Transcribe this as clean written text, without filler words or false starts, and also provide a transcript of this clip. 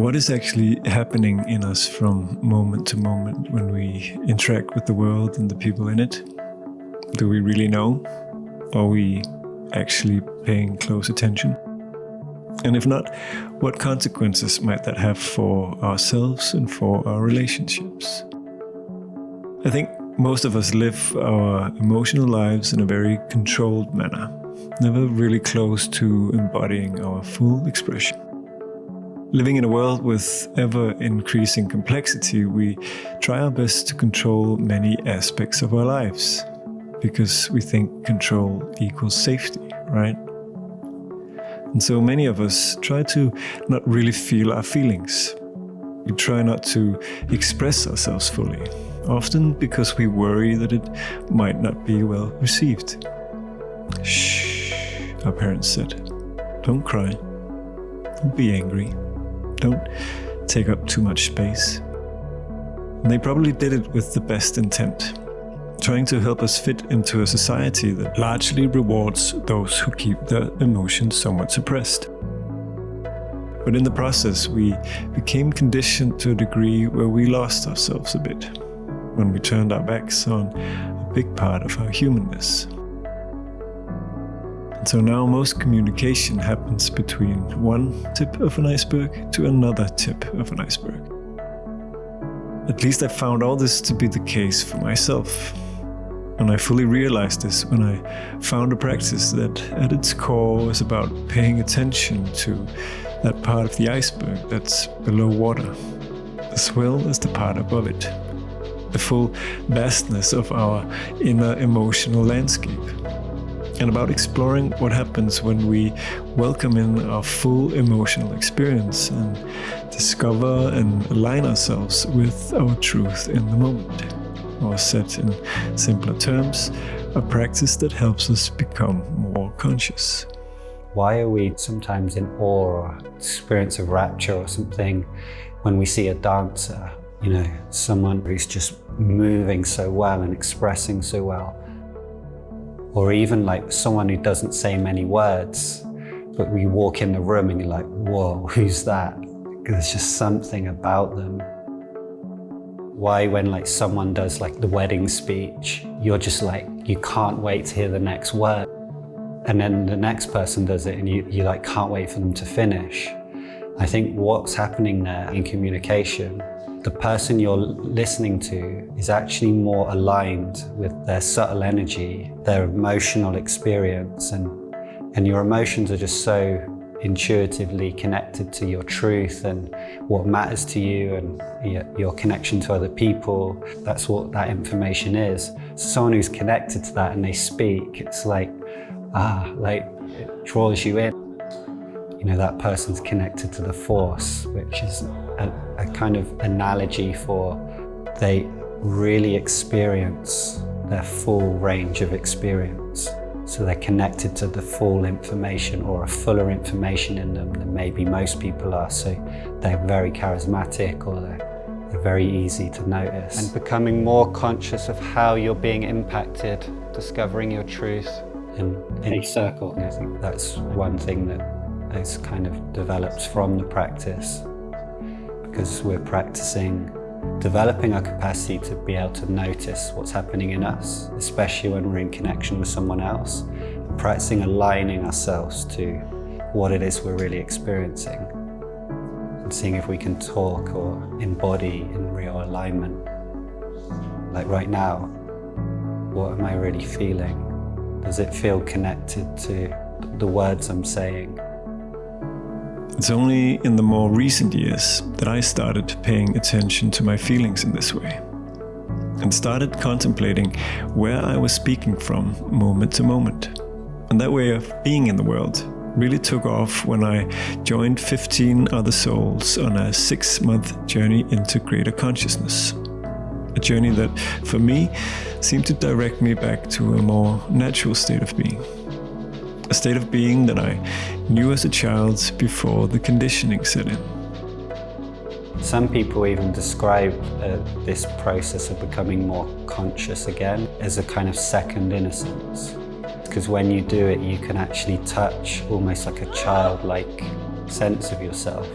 What is actually happening in us from moment to moment when we interact with the world and the people in it? Do we really know? Are we actually paying close attention? And if not, what consequences might that have for ourselves and for our relationships? I think most of us live our emotional lives in a very controlled manner, never really close to embodying our full expression. Living in a world with ever-increasing complexity, we try our best to control many aspects of our lives, because we think control equals safety, right? And so many of us try to not really feel our feelings. We try not to express ourselves fully, often because we worry that it might not be well received. Shh, our parents said. Don't cry. Don't be angry. Don't take up too much space. And they probably did it with the best intent, trying to help us fit into a society that largely rewards those who keep their emotions somewhat suppressed. But in the process, we became conditioned to a degree where we lost ourselves a bit, when we turned our backs on a big part of our humanness. And so now most communication happens between one tip of an iceberg to another tip of an iceberg. At least I found all this to be the case for myself. And I fully realized this when I found a practice that at its core is about paying attention to that part of the iceberg that's below water, as well as the part above it, the full vastness of our inner emotional landscape, and about exploring what happens when we welcome in our full emotional experience and discover and align ourselves with our truth in the moment. Or said in simpler terms, a practice that helps us become more conscious. Why are we sometimes in awe or experience of rapture or something when we see a dancer, someone who's just moving so well and expressing so well? Or even like someone who doesn't say many words, but we walk in the room and you're like, whoa, who's that? There's just something about them. Why when like someone does like the wedding speech, you're just like, you can't wait to hear the next word. And then the next person does it and you like can't wait for them to finish. I think what's happening there in communication, the person you're listening to is actually more aligned with their subtle energy, their emotional experience, and your emotions are just so intuitively connected to your truth and what matters to you and your connection to other people. That's what that information is. So someone who's connected to that and they speak, it's like it draws you in. That person's connected to the force, which is a kind of analogy for they really experience their full range of experience. So they're connected to the full information or a fuller information in them than maybe most people are. So they're very charismatic or they're very easy to notice. And becoming more conscious of how you're being impacted, discovering your truth in a circle. I think that's one thing that is kind of develops from the practice, because we're practicing developing our capacity to be able to notice what's happening in us, especially when we're in connection with someone else, and practicing aligning ourselves to what it is we're really experiencing, and seeing if we can talk or embody in real alignment. Like right now, what am I really feeling? Does it feel connected to the words I'm saying? It's only in the more recent years that I started paying attention to my feelings in this way, and started contemplating where I was speaking from moment to moment. And that way of being in the world really took off when I joined 15 other souls on a 6-month journey into greater consciousness. A journey that, for me, seemed to direct me back to a more natural state of being. A state of being that I knew as a child before the conditioning set in. Some people even describe this process of becoming more conscious again as a kind of second innocence. Because when you do it, you can actually touch almost like a childlike sense of yourself.